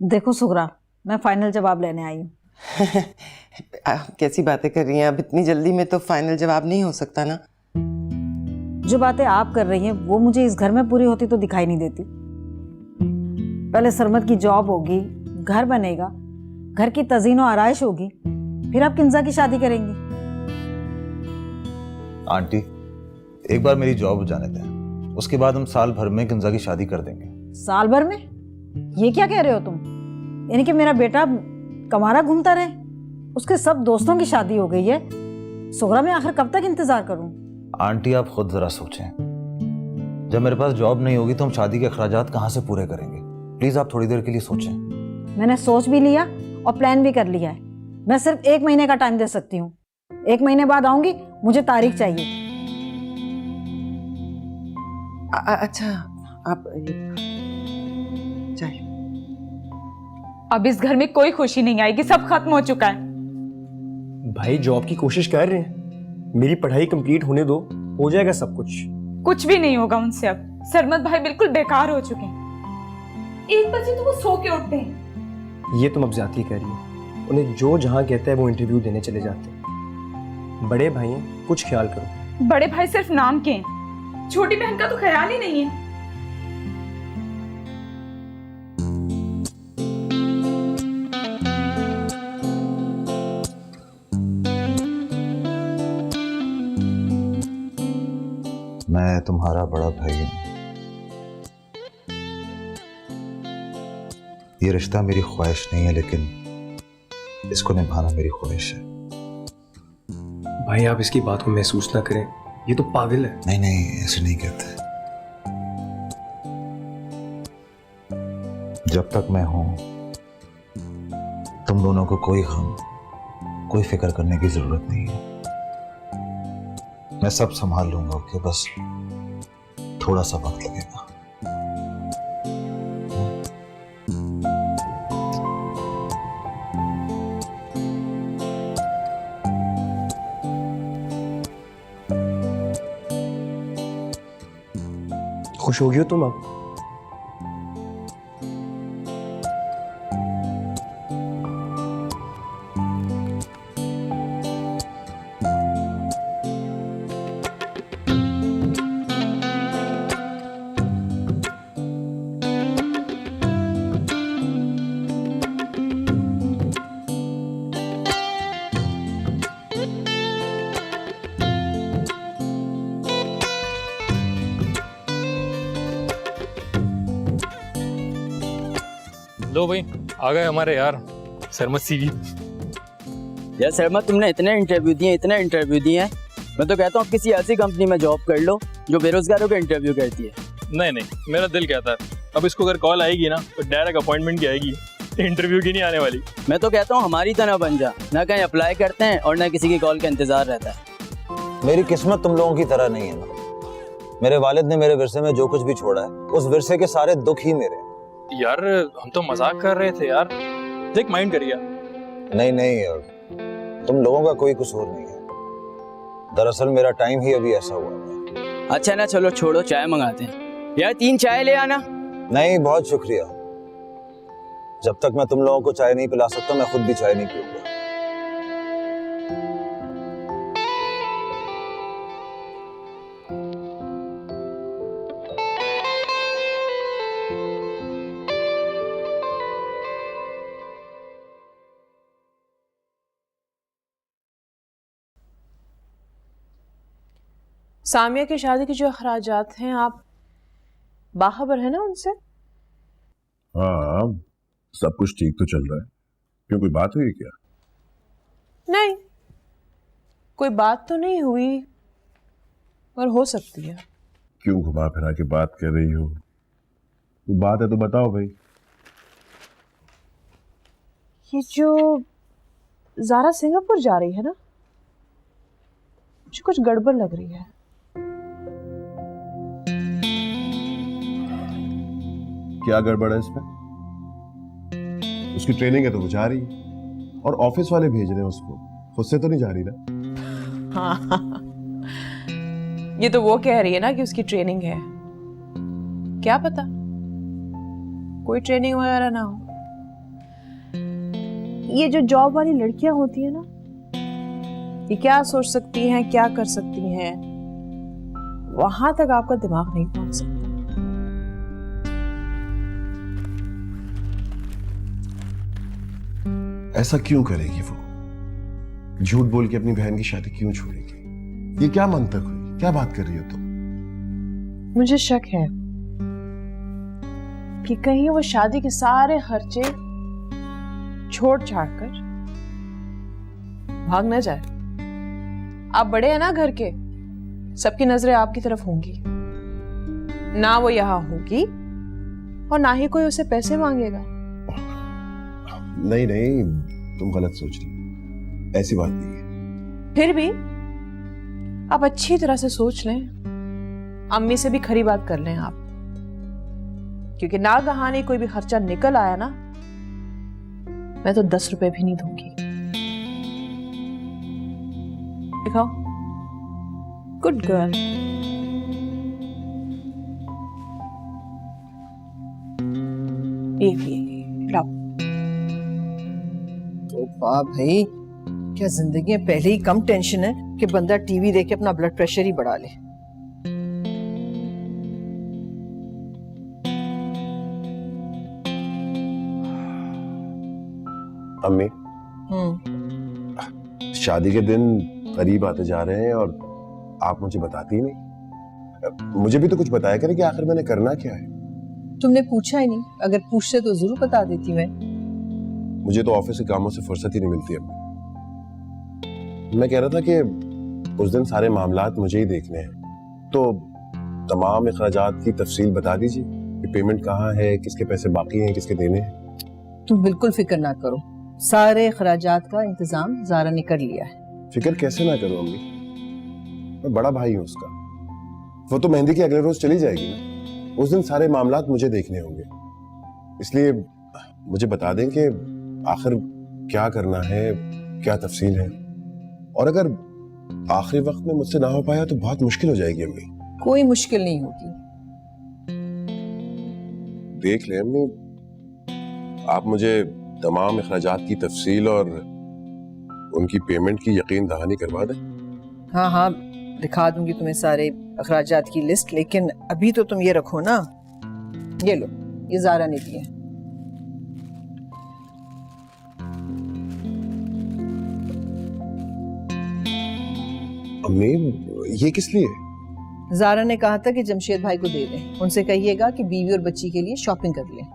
देखो सुगरा, मैं फाइनल जवाब लेने आई हूँ। कैसी बातें कर रही हैं? अब इतनी जल्दी में तो फाइनल जवाब नहीं हो सकता ना। जो बातें आप कर रही हैं वो मुझे इस घर में पूरी होती तो दिखाई नहीं देती। पहले सरमद की जॉब होगी, घर बनेगा, घर की तज़ीनो आराइश होगी, फिर आप किंजा की शादी करेंगी। आंटी, एक बार मेरी जॉब जाने दें, उसके बाद हम साल भर में किंजा की शादी कर देंगे। साल भर में? ये क्या कह रहे हो तुम? यानी कि मेरा बेटा कमारा घूमता रहे? उसके सब दोस्तों की शादी हो गई है, सुगरा मैं आखिर कब तक इंतजार करूं? आंटी आप खुद जरा सोचें, जब मेरे पास जॉब नहीं होगी तो हम शादी के अखराजात कहाँ से पूरे करेंगे? प्लीज आप थोड़ी देर के लिए सोचें। मैंने सोच भी लिया और प्लान भी कर लिया है। मैं सिर्फ 1 महीने का टाइम दे सकती हूँ। 1 महीने बाद आऊंगी, मुझे तारीख चाहिए। अच्छा, आप चाहिए। अब इस घर में कोई खुशी नहीं आएगी, सब खत्म हो चुका है। भाई जॉब की कोशिश कर रहे हैं, मेरी पढ़ाई कंप्लीट होने दो, हो जाएगा सब कुछ। कुछ भी नहीं होगा उनसे अब। सरमद भाई बिल्कुल बेकार हो चुके हैं। 1 बजे तो वो सो के उठते हैं। ये तुम अब ज्यादा कर रही हो। उन्हें जो जहां कहता है वो इंटरव्यू देने चले जाते हैं। बड़े भाई हैं, कुछ ख्याल करो। बड़े भाई सिर्फ नाम के हैं, छोटी बहन का तो ख्याल ही नहीं है। मैं तुम्हारा बड़ा भाई हूं। ये रिश्ता मेरी ख्वाहिश नहीं है, लेकिन इसको निभाना मेरी ख्वाहिश है। भाई आप इसकी बात को महसूस ना करें, ये तो पागल है। नहीं नहीं, ऐसे नहीं कहते। जब तक मैं हूं तुम दोनों को कोई गम, कोई फिक्र करने की जरूरत नहीं है। मैं सब संभाल लूंगा। ओके, बस थोड़ा सा वक्त लगेगा। खुश हो गई हो तुम अब? लो भाई, आ गए हमारे यार सरमद सीवी। यार सरमद, तुमने इतने इंटरव्यू दिए हैं। मैं तो कहता हूँ किसी ऐसी कंपनी में जॉब कर लो जो बेरोजगारों के इंटरव्यू करती है। नहीं, मेरा दिल कहता है अब इसको अगर कॉल आएगी ना तो डायरेक्ट अपॉइंटमेंट की आएगी, इंटरव्यू की नहीं आने वाली। मैं तो कहता हूँ हमारी तरह बन जा, ना कहीं अप्लाई करते हैं और ना किसी की कॉल का इंतजार रहता है। मेरी किस्मत तुम लोगों की तरह नहीं है ना। मेरे वालिद ने मेरे विरसे में जो कुछ भी छोड़ा है, उस विरसे के सारे दुख ही मेरे। यार हम तो मजाक कर रहे थे यार, देख माइंड करिए। नहीं यार, तुम लोगों का कोई कसूर नहीं है। दरअसल मेरा टाइम ही अभी ऐसा हुआ है। अच्छा ना, चलो छोड़ो, चाय मंगाते हैं। यार 3 चाय ले आना। नहीं, बहुत शुक्रिया। जब तक मैं तुम लोगों को चाय नहीं पिला सकता, मैं खुद भी चाय नहीं पीऊंगा। सामिया की शादी के जो अखराजात हैं, आप बाखबर है ना उनसे? हाँ, सब कुछ ठीक तो चल रहा है। क्यों, कोई बात हुई क्या? नहीं, कोई बात तो नहीं हुई, और हो सकती है। क्यों घुमा फिरा के बात कर रही हो? कोई बात है तो बताओ भाई। ये जो ज़ारा सिंगापुर जा रही है ना, मुझे कुछ गड़बड़ लग रही है। क्या गड़बड़ है इसमें? उसकी ट्रेनिंग है तो वो जा रही है, और ऑफिस वाले भेज रहे हैं उसको, खुद से तो नहीं जा रही ना। हाँ, ये तो वो कह रही है ना कि उसकी ट्रेनिंग है। क्या पता कोई ट्रेनिंग वगैरह ना हो। ये जो जॉब वाली लड़कियां होती है ना, ये क्या सोच सकती हैं, क्या कर सकती हैं, वहां तक आपका दिमाग नहीं पहुंच सकता। ऐसा क्यों करेगी वो? झूठ बोल के अपनी बहन की शादी क्यों छोड़ेगी? ये क्या मंतक हुई? क्या बात कर रही हो तुम? मुझे शक है कि कहीं वो शादी के सारे खर्चे छोड़ छाड़ कर भाग न जाए। आप बड़े हैं ना घर के, सबकी नजरें आपकी तरफ होंगी, ना वो यहां होगी और ना ही कोई उसे पैसे मांगेगा। नहीं नहीं, तुम गलत सोच रही हो, ऐसी बात नहीं है। फिर भी आप अच्छी तरह से सोच लें, अम्मी से भी खरी बात कर लें आप, क्योंकि ना कहानी कोई भी खर्चा निकल आया ना, मैं तो 10 रुपए भी नहीं दूंगी। दिखाओ, गुड गर्ल। ये लाओ। तो वाह भाई, क्या जिंदगी में पहले ही कम टेंशन है कि बंदा टीवी देख के अपना ब्लड प्रेशर ही बढ़ा ले। अम्मी, शादी के दिन करीब आते जा रहे हैं और आप मुझे बताती ही नहीं। मुझे भी तो कुछ बताया करें कि आखिर मैंने करना क्या है। तुमने पूछा ही नहीं, अगर पूछते तो जरूर बता देती मैं। मुझे तो ऑफिस के कामों से फुर्सत ही नहीं मिलती अम्मी। मैं कह रहा था कि उस दिन सारे मामलात मुझे ही देखने हैं, तो तमाम अखराजात की तफसील बता दीजिए कि पेमेंट कहाँ है, किसके पैसे बाकी हैं, किसके देने हैं। तुम बिल्कुल फिक्र ना करो, सारे खराजात का इंतजाम ज़ारा ने कर लिया है। फिक्र कैसे ना करो अम्मी, मैं बड़ा भाई हूँ उसका। वो तो मेहंदी के अगले रोज चली जाएगी ना, उस दिन सारे मामलात मुझे देखने होंगे। इसलिए मुझे बता दें कि आखिर क्या करना है, क्या तफसील है, और अगर आखिरी वक्त में मुझसे ना हो पाया तो बहुत मुश्किल हो जाएगी अम्मी। कोई मुश्किल नहीं होगी। देख ले अम्मी, आप मुझे तमाम अखराजात की तफसील और उनकी पेमेंट की यकीन दहानी करवा दें। हाँ हाँ, दिखा दूंगी तुम्हें सारे अखराजात की लिस्ट, लेकिन अभी तो तुम ये रखो ना, ये लो, ये ज़ारा ने दिए। अम्मी, ये किस लिए? ज़ारा ने कहा था कि जमशेद भाई को दे दें, उनसे कहिएगा कि बीवी और बच्ची के लिए शॉपिंग कर लें।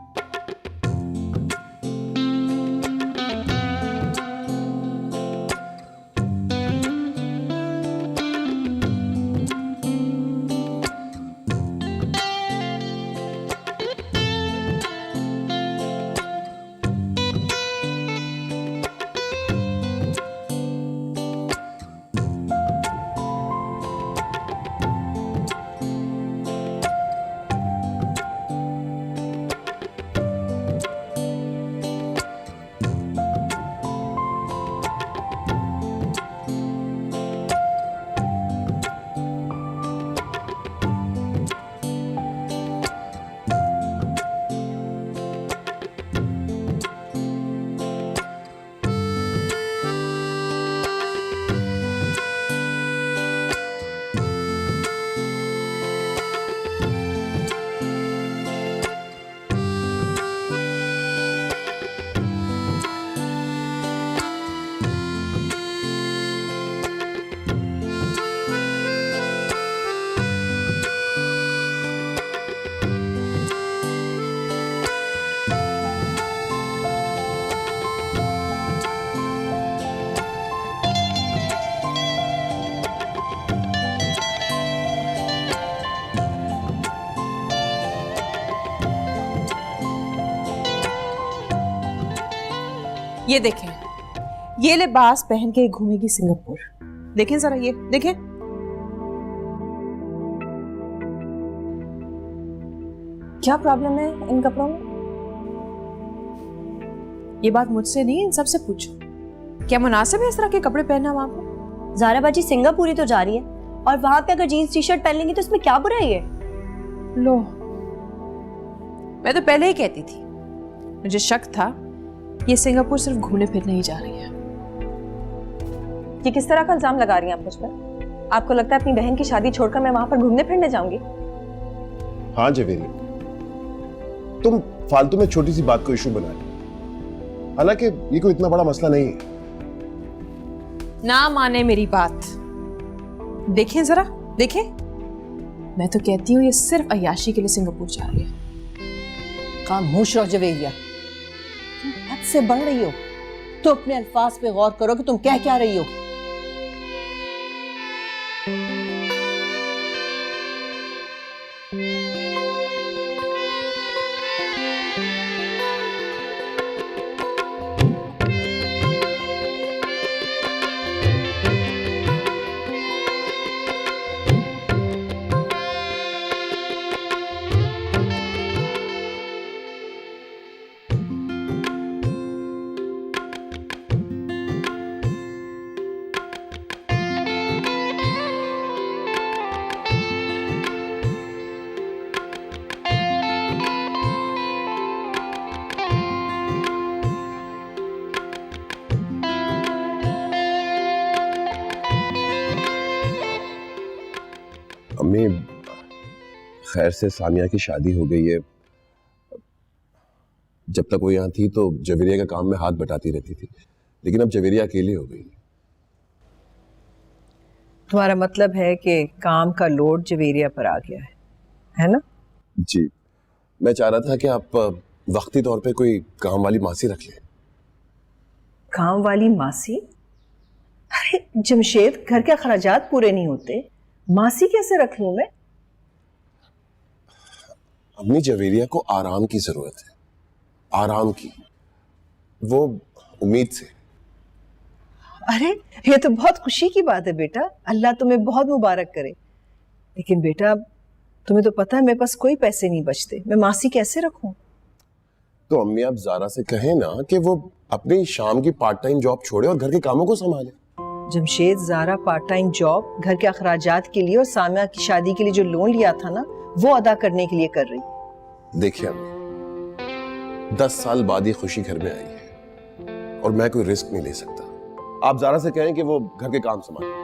ये देखें, ये लिबास पहन के घूमेगी सिंगापुर। देखें जरा, ये देखें। क्या प्रॉब्लम है इन कपड़ों में? ये बात मुझसे नहीं, इन सबसे पूछो। क्या मुनासिब है इस तरह के कपड़े पहनना वहां पर? ज़ारा बाजी सिंगापुरी तो जा रही है, और वहां पे अगर जीन्स टी शर्ट पहन लेंगी तो इसमें क्या बुराई है? लो, मैं तो पहले ही कहती थी, मुझे शक था ये सिंगापुर सिर्फ घूमने फिरने ही जा रही है। ये किस तरह का इल्जाम लगा रही हैं आप मुझ पर? आपको लगता है अपनी बहन की शादी छोड़कर मैं वहां पर घूमने फिरने जाऊंगी? हाँ जवेरी, तुम फालतू में छोटी सी बात को इशू बना रही, हालांकि ये कोई इतना बड़ा मसला नहीं है। ना माने मेरी बात, देखें जरा देखें, मैं तो कहती हूँ ये सिर्फ अय्याशी के लिए सिंगापुर जा रही है। खामोश रहो जवेरिया, तुम हद से बढ़ रही हो। तो अपने अल्फाज पे गौर करो कि तुम कह क्या रही हो। अम्मी, खैर से सामिया की शादी हो गई है। जब तक वो यहाँ थी तो जवेरिया का काम में हाथ बटाती रहती थी, लेकिन अब जवेरिया अकेली हो गई। तुम्हारा मतलब है कि काम का लोड जवेरिया पर आ गया है ना? जी, मैं चाह रहा था कि आप वक्ती तौर पे कोई काम वाली मासी रख लें। काम वाली मासी? अरे जमशेद, घर के अखराजात पूरे नहीं होते, मासी कैसे रख लूं मैं? अम्मी, जवेरिया को आराम की जरूरत है, आराम की, वो उम्मीद से। अरे ये तो बहुत खुशी की बात है बेटा, अल्लाह तुम्हें बहुत मुबारक करे। लेकिन बेटा, तुम्हें तो पता है मेरे पास कोई पैसे नहीं बचते, मैं मासी कैसे रखूं? तो अम्मी, आप ज़ारा से कहें ना कि वो अपनी शाम की पार्ट टाइम जॉब छोड़े और घर के कामों को संभाले। Jamshed, Zara part time job घर के अखराजात के लिए और सामिया की शादी के लिए जो लोन लिया था ना, वो अदा करने के लिए कर रही। देखिए अम्मी, 10 साल बाद ये खुशी घर में आई है और मैं कोई रिस्क नहीं ले सकता। आप ज़ारा से कहें कि वो घर के काम संभाले।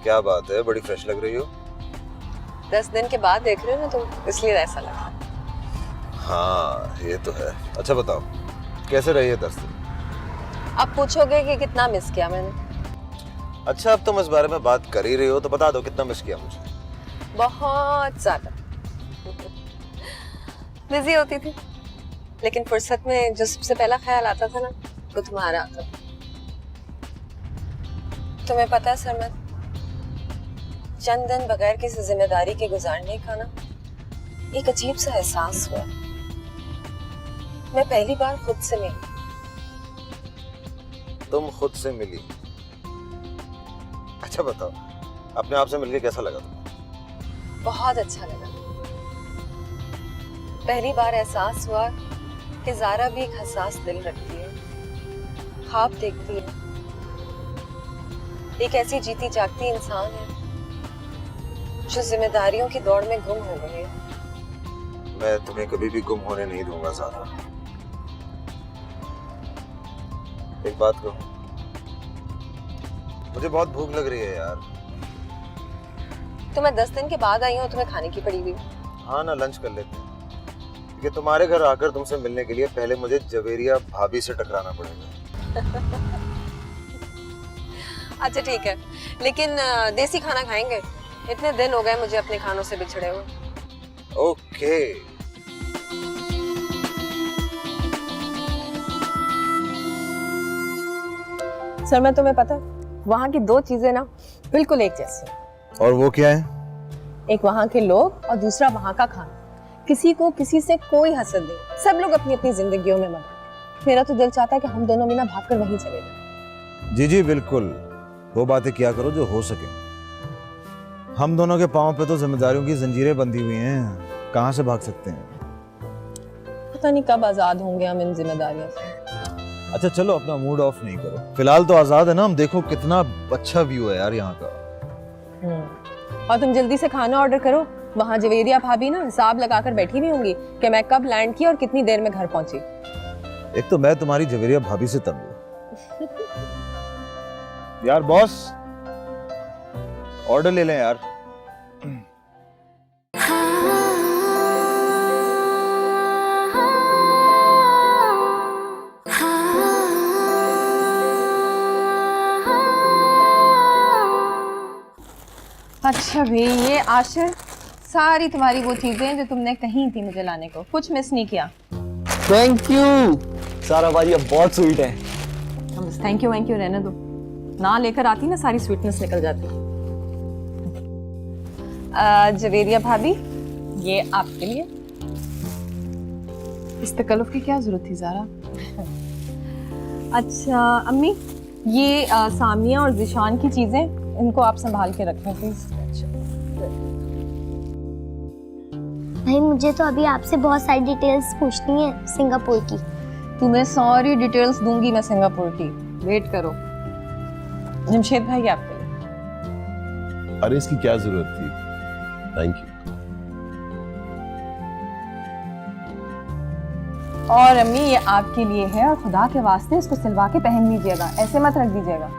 क्या बात है, बड़ी फ्रेश लग रही हो। 10 दिन के बाद देख रहे हो ना तुम, इसलिए ऐसा लगा। हाँ ये तो है। अच्छा बताओ, कैसे रही है 10 दिन? अब पूछोगे कि कितना मिस किया मैंने। अच्छा, अब तुम इस बारे में बात कर ही रही हो तो बता दो कितना मिस किया मुझे। बहुत ज्यादा बिजी होती थी, लेकिन फुर्सत में जो सबसे पहला ख्याल आता था ना, वो तुम्हारा आता था। तुम्हें पता है सरमत, चंद दिन बगैर किसी जिम्मेदारी के गुजारने का ना, एक अजीब सा एहसास हुआ। मैं पहली बार खुद से मिली। तुम खुद से मिली? अच्छा बताओ, अपने आप से मिलके कैसा लगा तुम्हें? बहुत अच्छा लगा। पहली बार एहसास हुआ कि ज़ारा भी एक हसास दिल रखती है, ख्वाब देखती है, एक ऐसी जीती जागती इंसान है जो जिम्मेदारियों की दौड़ में गुम हो गई है। मैं तुम्हें कभी भी गुम होने नहीं दूंगा ज़ारा। एक बात कहूं, मुझे बहुत भूख लग रही है यार। तो मैं 10 दिन के बाद आई हूँ, तुम्हें खाने की पड़ी हुई। हाँ ना, लंच कर लेते हैं, क्योंकि तुम्हारे घर आकर तुमसे मिलने के लिए पहले मुझे जवेरिया भाभी से टकराना पड़ेगा। अच्छा ठीक है, लेकिन देसी खाना खाएंगे। इतने दिन हो गए मुझे अपने खानों से बिछड़े हुए। ओके। सर मैं तुम्हें पता, वहाँ की दो चीजें ना बिल्कुल एक जैसी। और वो क्या है? एक वहाँ के लोग और दूसरा वहाँ का खाना। किसी को किसी से कोई हसद नहीं, सब लोग अपनी अपनी जिंदगियों में मगन। मेरा तो दिल चाहता है कि हम दोनों भी ना भागकर वहीं चले जाएं। जी जी बिल्कुल, वो बातें किया करो जो हो सके। हम दोनों के पांव पे तो जिम्मेदारियों की जंजीरें बंधी हुई हैं, कहाँ से भाग सकते हैं? पता नहीं कब आजाद होंगे हम इन जिम्मेदारियों से। अच्छा चलो, अपना मूड ऑफ नहीं करो, फिलहाल तो आजाद है ना हम। देखो कितना अच्छा व्यू है यार यहाँ का। और तुम जल्दी से खाना ऑर्डर करो, वहाँ जवेरिया भाभी ना हिसाब लगाकर बैठी हुई होंगी कि मैं कब लैंड की और कितनी देर में घर पहुंची। एक तो मैं तुम्हारी जवेरिया भाभी से तंग हूँ। यार बॉस, ऑर्डर ले लें यार। अच्छा भाई, ये आशिर, सारी तुम्हारी वो चीजें जो तुमने कही थी मुझे लाने को, कुछ मिस नहीं किया। थैंक यू सारा भाई, अब बहुत स्वीट है। बस थैंक यू रहने दो, ना लेकर आती ना सारी स्वीटनेस निकल जाती। जवेरिया भाभी, ये आपके लिए। इस तकल्लुफ की क्या जरूरत थी ज़ारा? अच्छा अम्मी, ये सामिया और जिशान की चीजें, इनको आप संभाल के रखें प्लीज। भाई मुझे तो अभी आपसे बहुत सारी डिटेल्स पूछनी है सिंगापुर की। तुम्हें सारी डिटेल्स दूंगी मैं सिंगापुर की, वेट करो। जमशेद भाई आपके लिए। अरे इसकी क्या जरूरत थी, थैंक यू। और अम्मी ये आपके लिए है, और खुदा के वास्ते इसको सिलवा के पहन लीजिएगा, ऐसे मत रख दीजिएगा।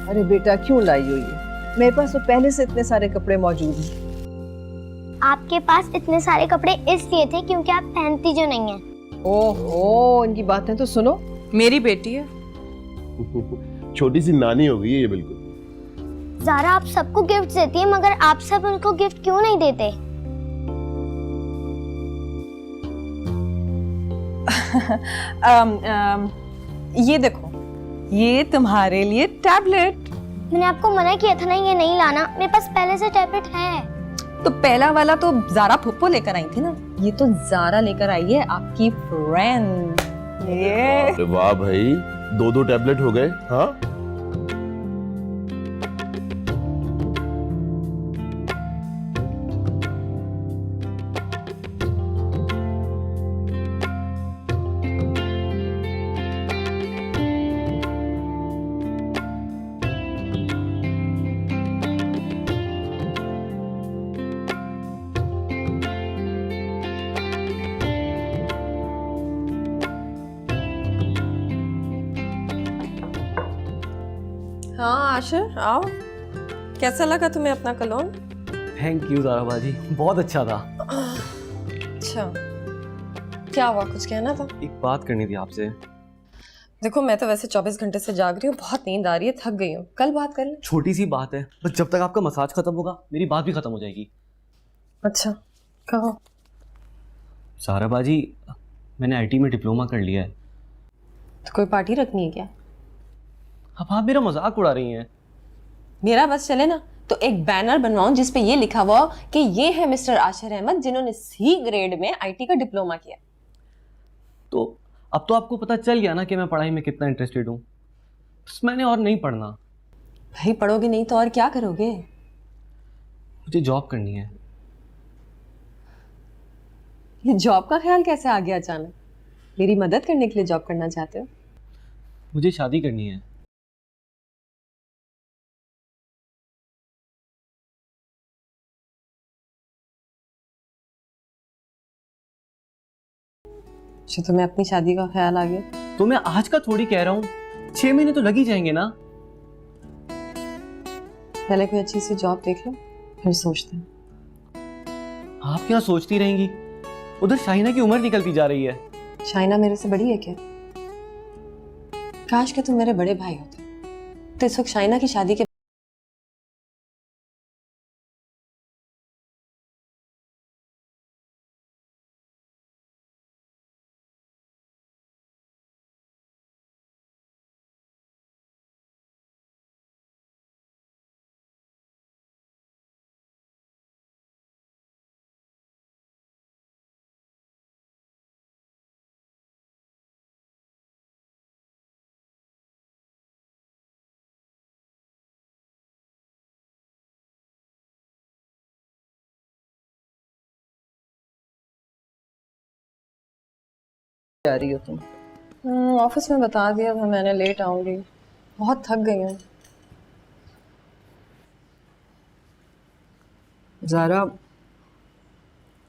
अरे बेटा क्यों लाई हो ये? मेरे पास तो पहले से इतने सारे कपड़े मौजूद हैं। आपके पास इतने सारे कपड़े इसलिए थे क्योंकि आप पहनती जो नहीं है। ओहो, इनकी बातें तो सुनो। मेरी बेटी है। छोटी सी नानी हो गई है ये बिल्कुल। ज़ारा आप सबको गिफ्ट देती है, मगर आप सब उनको गिफ्ट क्यों नहीं देते? ये देखो, ये तुम्हारे लिए टैबलेट। मैंने आपको मना किया था ना ये नहीं लाना, मेरे पास पहले से टैबलेट है। तो पहला वाला तो ज़ारा फुप्पो लेकर आई थी ना, ये तो ज़ारा लेकर आई है, आपकी फ्रेंड। ये वाह भाई, दो दो टैबलेट हो गए। हाँ हाँ आशिर आओ, कैसा लगा तुम्हें अपना कलोन? थैंक यू ज़ारा बाजी, बहुत अच्छा था। अच्छा क्या हुआ, कुछ कहना था? एक बात करनी थी आपसे। देखो मैं तो वैसे 24 घंटे से जाग रही हूँ, बहुत नींद आ रही है, थक गई हूँ, कल बात कर लें। छोटी सी बात है, बस जब तक आपका मसाज खत्म होगा मेरी बात भी खत्म हो जाएगी। अच्छा कहो। ज़ारा बाजी, मैंने आईटी में डिप्लोमा कर लिया है। तो कोई पार्टी रखनी है क्या? अब आप मेरा मजाक उड़ा रही हैं। मेरा बस चले ना तो एक बैनर बनवाऊं जिसपे ये लिखा हुआ हो कि ये है मिस्टर आशिर अहमद जिन्होंने सी ग्रेड में आईटी का डिप्लोमा किया। तो अब तो आपको पता चल गया ना कि मैं पढ़ाई में कितना इंटरेस्टेड हूँ। बस मैंने और नहीं पढ़ना। भाई पढ़ोगे नहीं तो और क्या करोगे? मुझे जॉब करनी है। ये जॉब का ख्याल कैसे आ गया अचानक? मेरी मदद करने के लिए जॉब करना चाहते हो? मुझे शादी करनी है। अच्छा तुम्हें अपनी शादी का ख्याल आ गया? तो मैं आज का थोड़ी कह रहा हूँ, 6 महीने तो लग ही जाएंगे ना। पहले कोई अच्छी सी जॉब देख लो फिर सोचते हैं। आप क्या सोचती रहेंगी? उधर शाहिना की उम्र निकलती जा रही है। शाहिना मेरे से बड़ी है क्या? काश कि तुम मेरे बड़े भाई होते। तो इस वक्त शाइना की शादी के जा रही हो तुम? ऑफिस में बता दिया था मैंने, लेट आऊंगी, बहुत थक गई हूँ। ज़ारा,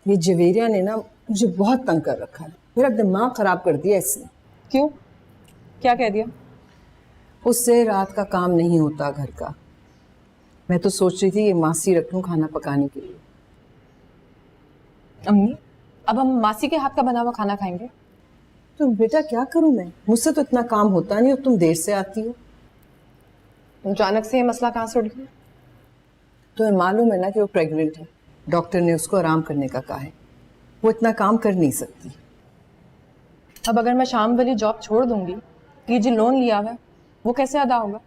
ये जवेरिया ने ना मुझे बहुत तंग कर रखा है, मेरा दिमाग खराब कर दिया इसने। क्यों, क्या कह दिया? उससे रात का काम नहीं होता घर का। मैं तो सोच रही थी ये मासी रख लूं खाना पकाने के लिए। अम्मी, अब हम मासी के हाथ का बना हुआ खाना खाएंगे? तो बेटा क्या करूं मैं, मुझसे तो इतना काम होता नहीं और तुम देर से आती हो। अचानक से ये मसला कहाँ से उठ गया? तुम्हें मालूम है ना कि वो प्रेग्नेंट है, डॉक्टर ने उसको आराम करने का कहा है, वो इतना काम कर नहीं सकती। अब अगर मैं शाम वाली जॉब छोड़ दूंगी, ये जो लोन लिया हुआ है वो कैसे अदा होगा?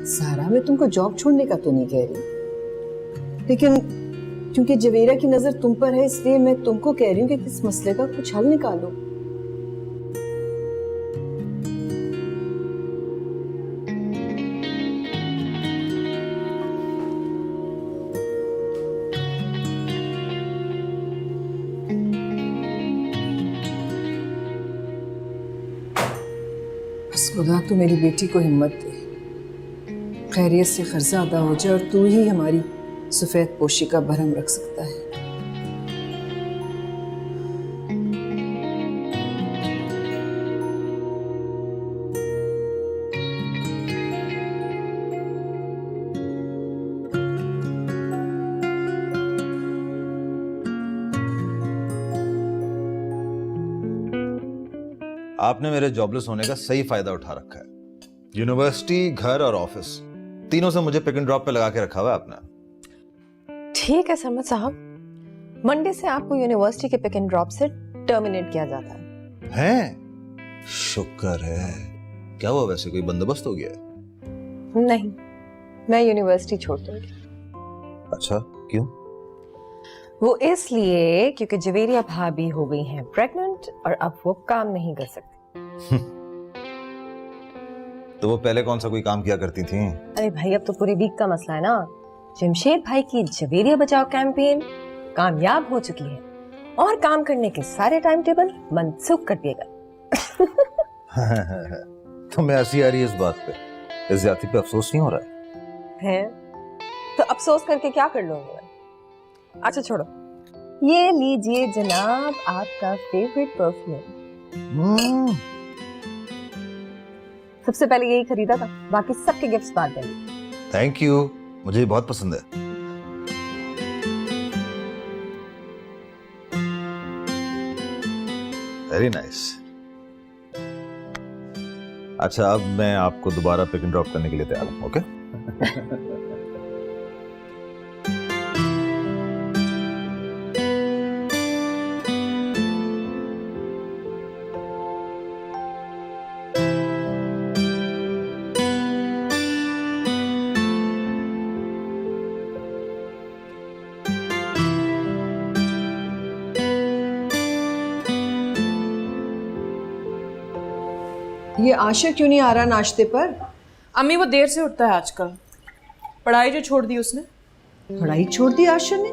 सारा, मैं तुमको जॉब छोड़ने का तो नहीं कह रही, लेकिन क्योंकि जवेरा की नजर तुम पर है इसलिए मैं तुमको कह रही हूँ कि इस मसले का कुछ हल निकालो। बस खुदा तो मेरी बेटी को हिम्मत दे, खैरियत से कर्जा अदा हो जाए और तू ही हमारी सफेद पोशी का भरम रख सकता है। आपने मेरे जॉबलेस होने का सही फायदा उठा रखा है। यूनिवर्सिटी, घर और ऑफिस तीनों से मुझे पिक एंड ड्रॉप पे लगा के रखा हुआ है आपने। ठीक है सरमत साहब, मंडे से आपको यूनिवर्सिटी के पिक एंड ड्रॉप से टर्मिनेट किया जाता है। हैं? शुक्र है। क्या हुआ, वैसे कोई बंदोबस्त हो गया है? नहीं, मैं यूनिवर्सिटी छोड़ दूंगी। अच्छा, क्यों? वो इसलिए क्योंकि जवेरिया भाभी हो गई हैं प्रेग्नेंट और अब वो काम नहीं कर सकती। तो वो पहले कौन सा कोई काम किया करती थी? अरे भाई, अब तो पूरे वीक का मसला है ना। जमशेद भाई की जवेरिया बचाओ कैंपेन कामयाब हो चुकी है और काम करने के सारे टाइम टेबल मनसूख कर दिए गए। तो मैं हंसी आ रही है इस बात पे, इस ज्यादती पे अफसोस नहीं हो रहा है? तो अफसोस करके क्या कर लूंगी मैं? अच्छा छोड़ो, ये लीजिए जनाब आपका फेवरेट परफ्यूम। सबसे पहले यही खरीदा था, बाकी सबके गिफ्ट्स बाद में। थैंक यू, मुझे ये बहुत पसंद है। Very nice. अच्छा, अब मैं आपको दोबारा पिक एंड ड्रॉप करने के लिए तैयार हूं। ओके? ये आशा क्यों नहीं आ रहा नाश्ते पर? अम्मी वो देर से उठता है आजकल, पढ़ाई जो छोड़ दी उसने। पढ़ाई छोड़ दी आशा ने?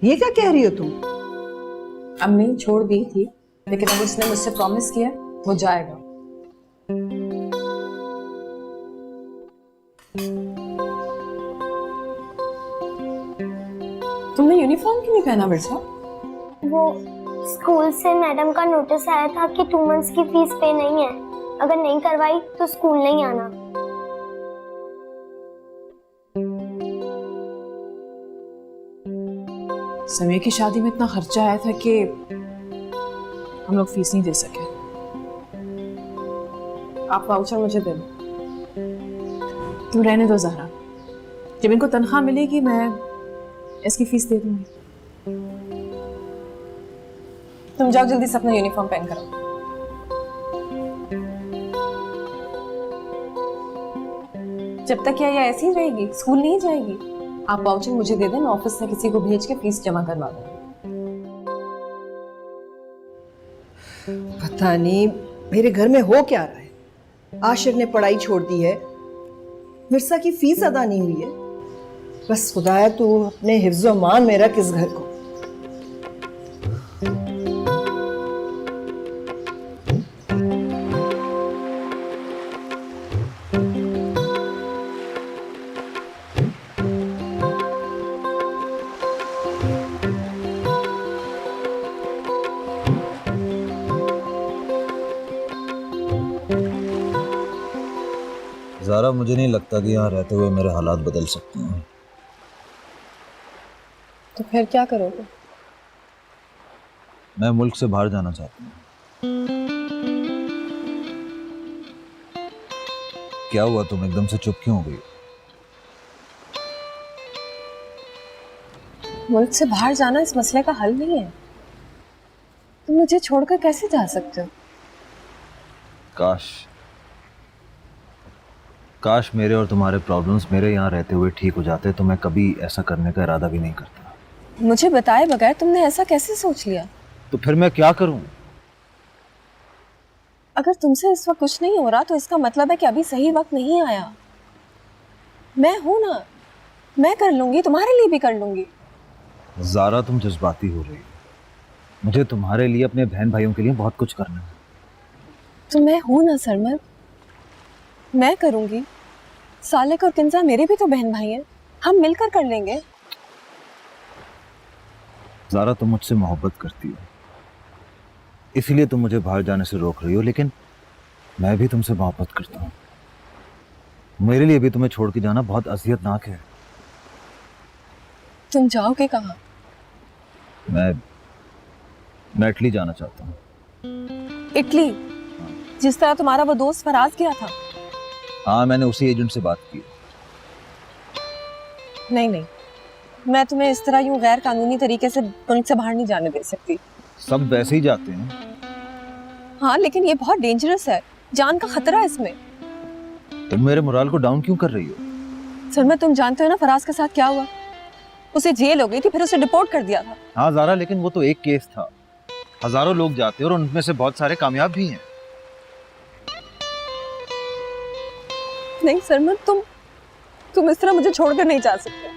ये क्या कह रही हो तुम? अम्मी छोड़ दी थी, लेकिन अब उसने मुझसे प्रॉमिस किया वो जाएगा। तुमने यूनिफॉर्म क्यों नहीं पहना मिर्जा? वो स्कूल से मैडम का नोटिस आया था कि 2 मंथ्स की फीस पे नहीं है, अगर नहीं करवाई तो स्कूल नहीं आना। समय की शादी में इतना खर्चा आया था कि हम लोग फीस नहीं दे सके। आप वाउचर मुझे दे दो। तुम रहने दो ज़हरा, जब इनको तनख्वाह मिलेगी मैं इसकी फीस दे दूंगी। तुम जाओ जल्दी से अपना यूनिफॉर्म पहन कर आओ। जब तक क्या ये ऐसी ही रहेगी, स्कूल नहीं जाएगी? आप वाउचर मुझे दे दें, मैं ऑफिस से किसी को भेज के फीस जमा करवा दूंगी। पता नहीं मेरे घर में हो क्या रहा है। आशिर ने पढ़ाई छोड़ दी है, मिर्सा की फीस अदा नहीं हुई है। बस खुदाया तू अपने हिफ्ज़ो मान में रख इस घर को। ज़ारा, मुझे नहीं लगता कि यहाँ रहते हुए मेरे हालात बदल सकते हैं। तो फिर क्या करोगे? मैं मुल्क से बाहर जाना चाहता हूँ। क्या हुआ, तुम एकदम से चुप क्यों हो गई? मुल्क से बाहर जाना इस मसले का हल नहीं है। तुम मुझे छोड़कर कैसे जा सकते हो? काश मेरे और तुम्हारे प्रॉब्लम्स मेरे यहाँ रहते हुए ठीक हो जाते, तो मैं कभी ऐसा करने का इरादा भी नहीं करता। मुझे बताए बगैर तुमने ऐसा कैसे सोच लिया? तो फिर मैं क्या करूं? अगर तुमसे इस वक्त कुछ नहीं हो रहा तो इसका मतलब है कि अभी सही वक्त नहीं आया। मैं हूं ना, मैं कर लूंगी, तुम्हारे लिए भी कर लूंगी। ज़ारा, तुम जज्बाती हो रही हो। मुझे तुम्हारे लिए, अपने बहन भाइयों के लिए बहुत कुछ करना है। तो मैं हूं ना सरमद, मैं करूंगी। सालिक और किंजा मेरे भी तो बहन भाई हैं, हम मिलकर कर लेंगे। ज़ारा, तुम मुझसे मोहब्बत करती हो, इसलिए तुम मुझे बाहर जाने से रोक रही हो, लेकिन मैं भी तुमसे मोहब्बत करता हूँ। मेरे लिए भी तुम्हें छोड़ के जाना बहुत अज़ियतनाक है। तुम जाओगे कहाँ? मैं इटली जाना चाहता हूँ। इटली? जिस तरह तुम्हारा वो दोस्त फराज गया था? हाँ, मैंने उसी एजेंट से बात की। नहीं, मैं तुम्हें इस तरह यूं गैर कानूनी तरीके से मुल्क से बाहर नहीं जाने दे सकती। सब वैसे ही जाते हैं। हाँ, लेकिन ये बहुत डेंजरस है, जान का खतरा है इसमें। तुम मेरे मोराल को डाउन क्यों कर रही हो? सरमद, तुम जानते हो ना फराज के साथ क्या हुआ? उसे जेल हो गई थी, फिर उसे डिपोर्ट कर दिया था। हाँ ज़ारा, लेकिन वो तो एक केस था। हजारों लोग जाते हैं और उनमें से बहुत सारे कामयाब भी हैं। नहीं सरमद, तुम इस तरह मुझे छोड़कर नहीं जा सकते।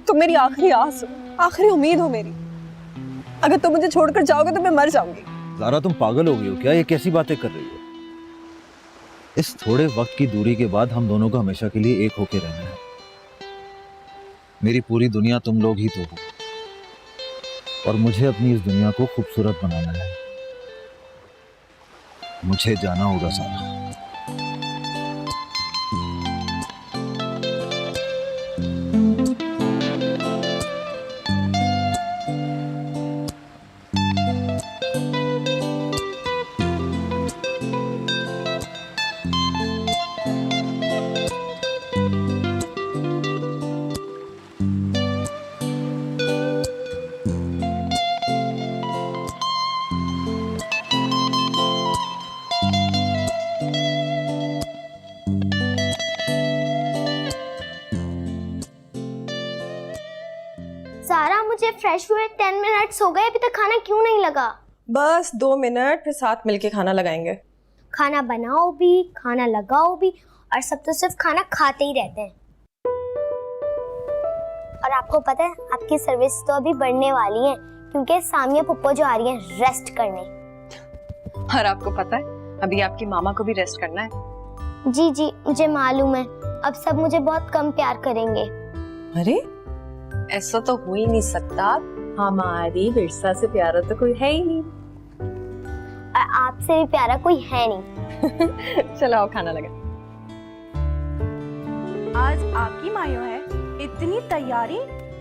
तुम मेरी आखिरी आस हो, आखिरी उम्मीद हो मेरी। अगर तुम मुझे छोड़कर जाओगे तो मैं मर जाऊंगी। ज़ारा, तुम पागल हो गई हो क्या? ये कैसी बातें कर रही हो? इस थोड़े वक्त की दूरी के बाद हम दोनों को हमेशा के लिए एक होके रहना है। मेरी पूरी दुनिया तुम लोग ही तो हो, और मुझे अपनी इस दुनिया को खूबसूरत बनाना है। मुझे जाना होगा ज़ारा। सारा, मुझे फ्रेश हुए 10 मिनट्स हो गए, अभी तक खाना क्यों नहीं लगा? बस 2 मिनट, फिर साथ मिलके खाना लगाएंगे। खाना बनाओ भी, खाना लगाओ भी, और सब तो सिर्फ खाना खाते ही रहते हैं। और आपको पता है, आपकी सर्विस तो अभी बढ़ने वाली है, क्योंकि सामिया पप्पो जो आ रही है रेस्ट करने। और आपको पता है, अभी आपकी मामा को भी रेस्ट करना है। जी, मुझे मालूम है। अब सब मुझे बहुत कम प्यार करेंगे। अरे ऐसा तो हो ही नहीं सकता, हमारी विरसा से प्यारा तो कोई है ही नहीं। और आपसे भी प्यारा कोई है नहीं। चलो आओ खाना लगा। आज आपकी मायो है, इतनी तैयारी?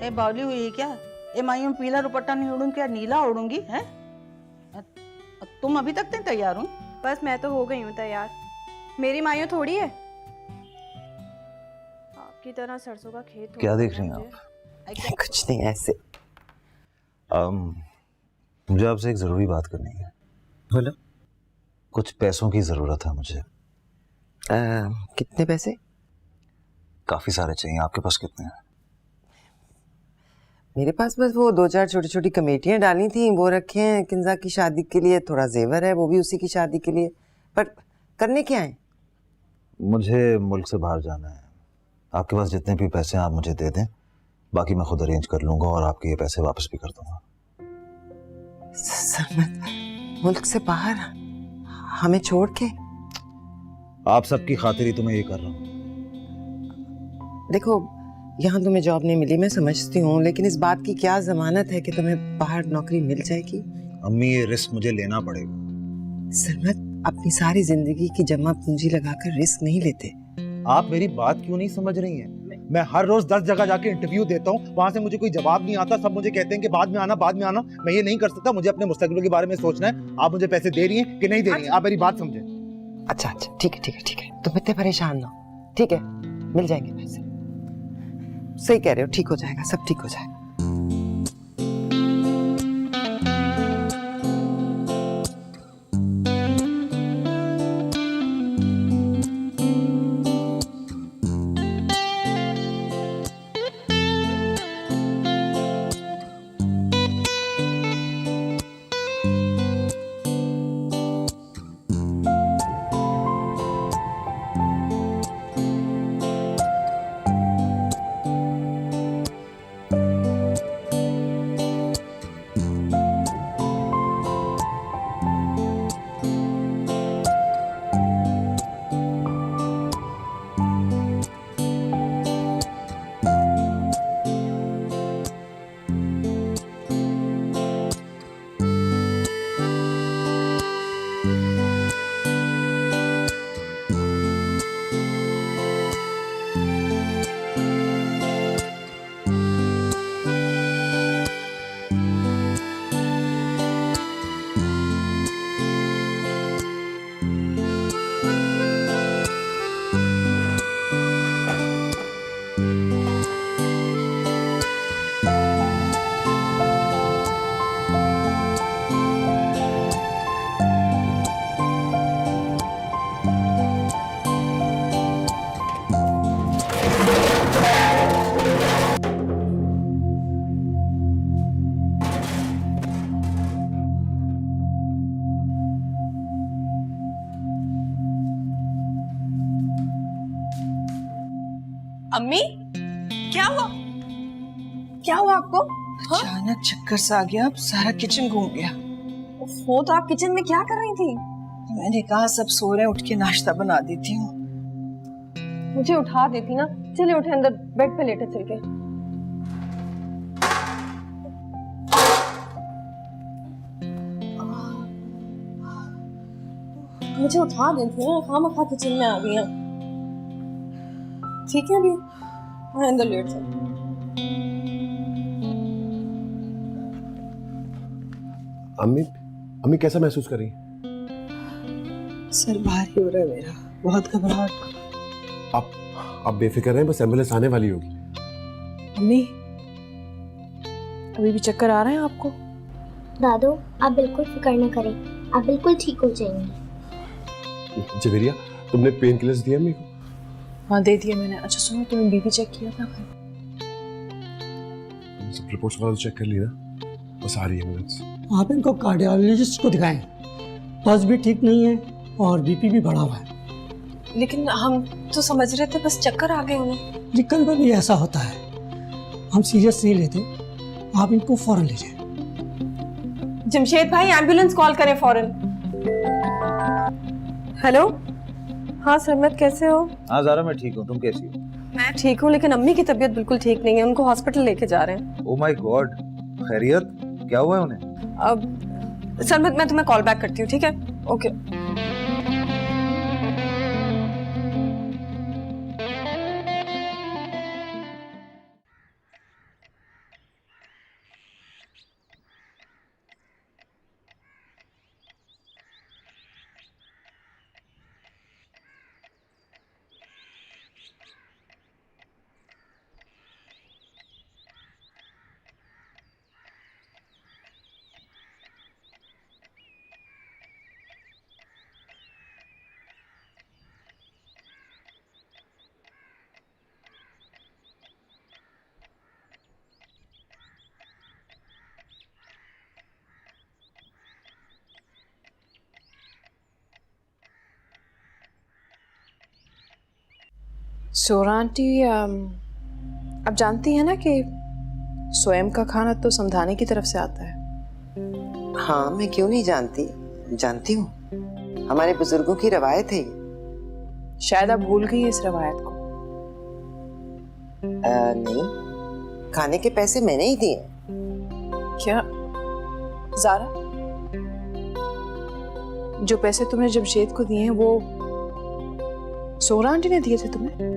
ए बावली हुई क्या? ए मायो में पीला दुपट्टा नहीं ओढ़ूंगी, क्या नीला ओढ़ूंगी है? तुम अभी तक नहीं तैयार हो? बस मैं तो हो गई हूँ तैयार, मेरी मायो थोड़ी है। आपकी तरह सरसों का खेत क्या होगा देख रही ना हैं मुझे। आप? कुछ नहीं, ऐसे। मुझे आपसे एक जरूरी बात करनी है। बोलो। कुछ पैसों की जरूरत है मुझे। कितने पैसे? काफी सारे चाहिए। आपके पास कितने हैं? मेरे पास बस वो 2-4 छोटी छोटी कमेटियां डाली थी, वो रखे हैं किंजा की शादी के लिए, थोड़ा जेवर है वो भी उसी की शादी के लिए। पर करने क्या है? मुझे मुल्क से बाहर जाना है। आपके पास जितने भी पैसे हैं आप मुझे दे दें, बाकी मैं खुद अरेंज कर लूंगा और आपके ये पैसे वापस भी कर दूंगा। सरमत, मुल्क से बाहर हमें छोड़ के? आप सबकी खातिर ही तो मैं ये कर रहा हूँ। देखो, यहाँ तुम्हें जॉब नहीं मिली मैं समझती हूँ, लेकिन इस बात की क्या जमानत है कि तुम्हें बाहर नौकरी मिल जाएगी? अम्मी, ये रिस्क मुझे लेना पड़ेगा। सरमत, अपनी सारी जिंदगी की जमा पूंजी लगाकर रिस्क नहीं लेते। आप मेरी बात क्यों नहीं समझ रही हैं? मैं हर रोज 10 जगह जाके इंटरव्यू देता हूँ, वहां से मुझे कोई जवाब नहीं आता। सब मुझे कहते हैं कि बाद में आना, बाद में आना। मैं ये नहीं कर सकता। मुझे अपने मुस्तकबिल के बारे में सोचना है। आप मुझे पैसे दे रही हैं कि नहीं दे रही हैं? आप मेरी बात समझें। अच्छा अच्छा, ठीक है ठीक है ठीक है, तुम इतने परेशान ना हो। ठीक है, मिल जाएंगे पैसे। सही कह रहे हो, ठीक हो जाएगा, सब ठीक हो जाएगा। अम्मी, क्या हुआ? क्या हुआ आपको? अचानक चक्कर सा आ गया, अब सारा किचन घूम गया। वो तो आप किचन में क्या कर रही थी? मैंने कहा सब सो रहे हैं, उठ के नाश्ता बना देती हूँ। मुझे उठा देती ना। चलिए उठे, अंदर बेड पे लेटे चल के। मुझे उठा देती ना, खामखा किचन में आ गई हैं। ठीक है अभी, हाँ अंदर लेट जाओ। अम्मी, अम्मी कैसा महसूस कर रही? सर भारी हो रहा है मेरा, बहुत घबराहट। आप बेफिक्र रहें, बस एम्बुलेंस आने वाली होगी। अम्मी, अभी भी चक्कर आ रहे हैं आपको? दादू, आप बिल्कुल फिक्र न करें, आप बिल्कुल ठीक हो जाएंगे। जवेरिया, तुमने पेन किलर्स दिए अम्मी को? हाँ दे दिया मैंने। अच्छा सुनो, तुमने बीपी चेक किया था? सब रिपोर्ट्स वगैरह चेक कर लिया, बस आ रही है एम्बुलेंस। आप इनको कार्डियोलॉजिस्ट को दिखाएं। पल्स भी ठीक नहीं है और बीपी भी बढ़ा हुआ है। लेकिन हम तो समझ रहे थे बस चक्कर आ गए उन्हें। दिक्कत में भी ऐसा होता है, हम सीरियस नहीं लेते। आप इनको फौरन ले जाएं। जमशेद भाई, एम्बुलेंस कॉल करें फौरन। हेलो, हाँ सरमत कैसे हो? हाँ ज़ारा, मैं ठीक हूँ। तुम कैसी हो? मैं ठीक हूँ, लेकिन अम्मी की तबीयत बिल्कुल ठीक नहीं है। उनको हॉस्पिटल लेके जा रहे हैं। ओह माय गॉड, खैरियत? क्या हुआ है उन्हें? अब सरमत, मैं तुम्हें कॉल बैक करती हूँ, ठीक है? ओके। सोरा आंटी अब जानती है ना कि स्वयं का खाना तो समझाने की तरफ से आता है। हाँ, मैं क्यों नहीं जानती, जानती हूँ। हमारे बुजुर्गों की रवायत है ये। शायद आप भूल गई इस रवायत को। नहीं, खाने के पैसे मैंने ही दिए। क्या ज़ारा, जो पैसे तुमने जमशेद को दिए हैं वो सोरा आंटी ने दिए थे तुम्हें?